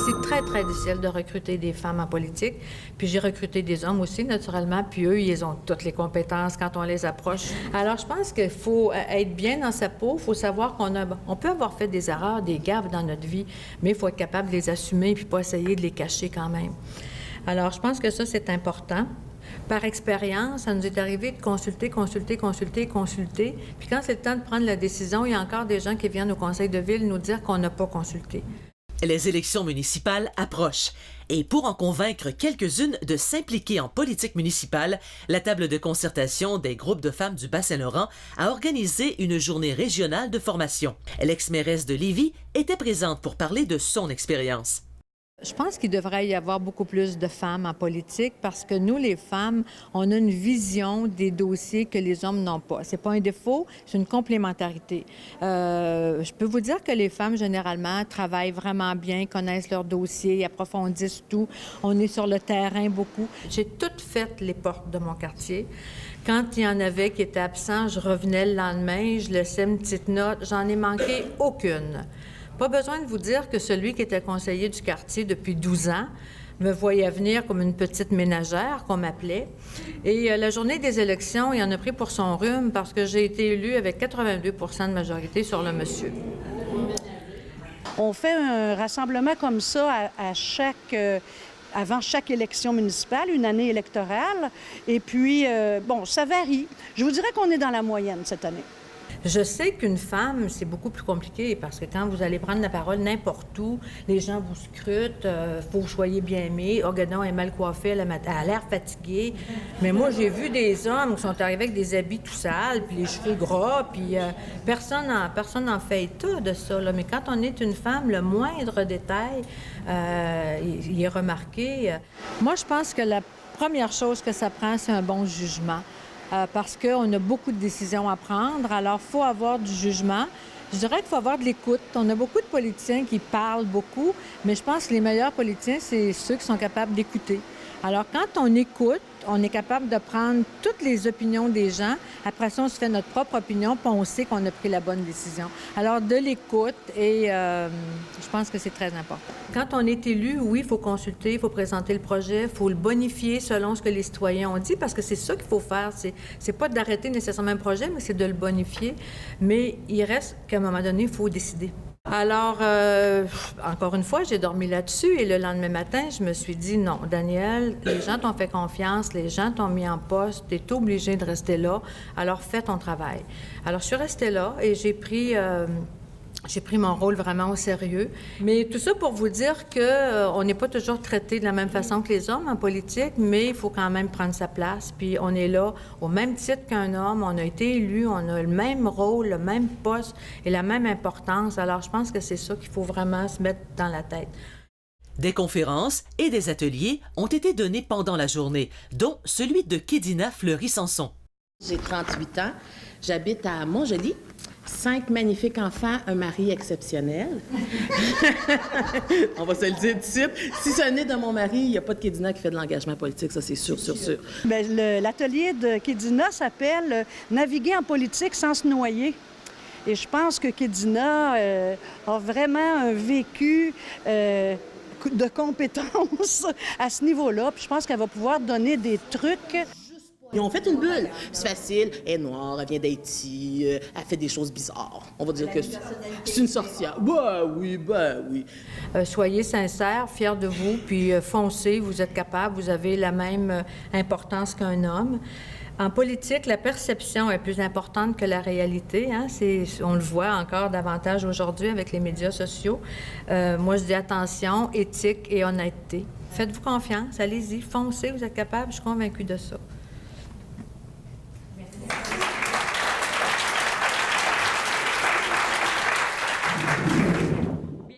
c'est très, très difficile de recruter des femmes en politique. Puis j'ai recruté des hommes aussi, naturellement, puis eux, ils ont toutes les compétences quand on les approche. Alors, je pense qu'il faut être bien dans sa peau. Il faut savoir on peut avoir fait des erreurs, des gaffes dans notre vie, mais il faut être capable de les assumer puis pas essayer de les cacher quand même. Alors, je pense que ça, c'est important. Par expérience, ça nous est arrivé de consulter. Puis quand c'est le temps de prendre la décision, il y a encore des gens qui viennent au conseil de ville nous dire qu'on n'a pas consulté. Les élections municipales approchent. Et pour en convaincre quelques-unes de s'impliquer en politique municipale, la table de concertation des groupes de femmes du Bas-Saint-Laurent a organisé une journée régionale de formation. L'ex-mairesse de Lévis était présente pour parler de son expérience. Je pense qu'il devrait y avoir beaucoup plus de femmes en politique parce que nous, les femmes, on a une vision des dossiers que les hommes n'ont pas. C'est pas un défaut, c'est une complémentarité. Je peux vous dire que les femmes, généralement, travaillent vraiment bien, connaissent leurs dossiers, approfondissent tout. On est sur le terrain beaucoup. J'ai toutes fait les portes de mon quartier. Quand il y en avait qui étaient absents, je revenais le lendemain, je laissais une petite note. J'en ai manqué aucune. Pas besoin de vous dire que celui qui était conseiller du quartier depuis 12 ans me voyait venir comme une petite ménagère, qu'on m'appelait. Et la journée des élections, il en a pris pour son rhume parce que j'ai été élue avec 82 % de majorité sur le monsieur. On fait un rassemblement comme ça avant chaque élection municipale, une année électorale. Et puis, ça varie. Je vous dirais qu'on est dans la moyenne cette année. Je sais qu'une femme, c'est beaucoup plus compliqué parce que quand vous allez prendre la parole n'importe où, les gens vous scrutent, faut que vous soyez bien aimé. Oh, Gadon est mal coiffée, elle a l'air fatiguée. Mais moi, j'ai vu des hommes qui sont arrivés avec des habits tout sales, puis les cheveux gras, puis personne n'en fait état de ça. Là. Mais quand on est une femme, le moindre détail, il est remarqué. Moi, je pense que la première chose que ça prend, c'est un bon jugement. Parce qu'on a beaucoup de décisions à prendre. Alors, il faut avoir du jugement. Je dirais qu'il faut avoir de l'écoute. On a beaucoup de politiciens qui parlent beaucoup, mais je pense que les meilleurs politiciens, c'est ceux qui sont capables d'écouter. Alors, quand on écoute, on est capable de prendre toutes les opinions des gens. Après ça, on se fait notre propre opinion, puis on sait qu'on a pris la bonne décision. Alors, de l'écoute, et je pense que c'est très important. Quand on est élu, oui, il faut consulter, il faut présenter le projet, il faut le bonifier selon ce que les citoyens ont dit, parce que c'est ça qu'il faut faire. C'est pas d'arrêter nécessairement un projet, mais c'est de le bonifier. Mais il reste qu'à un moment donné, il faut décider. Alors, encore une fois, j'ai dormi là-dessus et le lendemain matin, je me suis dit, non, Danielle, les gens t'ont fait confiance, les gens t'ont mis en poste, tu es obligé de rester là, alors fais ton travail. Alors, je suis restée là et j'ai pris mon rôle vraiment au sérieux. Mais tout ça pour vous dire qu'on n'est pas toujours traité de la même façon que les hommes en politique, mais il faut quand même prendre sa place. Puis on est là au même titre qu'un homme, on a été élu, on a le même rôle, le même poste et la même importance. Alors je pense que c'est ça qu'il faut vraiment se mettre dans la tête. Des conférences et des ateliers ont été donnés pendant la journée, dont celui de Kédina Fleury-Sanson. J'ai 38 ans, j'habite à Montjoly. 5 magnifiques enfants, un mari exceptionnel. On va se le dire tout de suite. Si ce n'est de mon mari, il n'y a pas de Kédina qui fait de l'engagement politique, ça c'est sûr. Bien, l'atelier de Kédina s'appelle « Naviguer en politique sans se noyer ». Et je pense que Kédina a vraiment un vécu de compétences à ce niveau-là. Puis je pense qu'elle va pouvoir donner des trucs. Ils ont fait une bulle. C'est facile. Elle est noire, elle vient d'Haïti, elle fait des choses bizarres. On va dire que c'est une sorcière. Ben oui. Soyez sincères, fiers de vous, puis foncez, vous êtes capables, vous avez la même importance qu'un homme. En politique, la perception est plus importante que la réalité. Hein? On le voit encore davantage aujourd'hui avec les médias sociaux. Moi, je dis attention, éthique et honnêteté. Faites-vous confiance, allez-y, foncez, vous êtes capables, je suis convaincue de ça.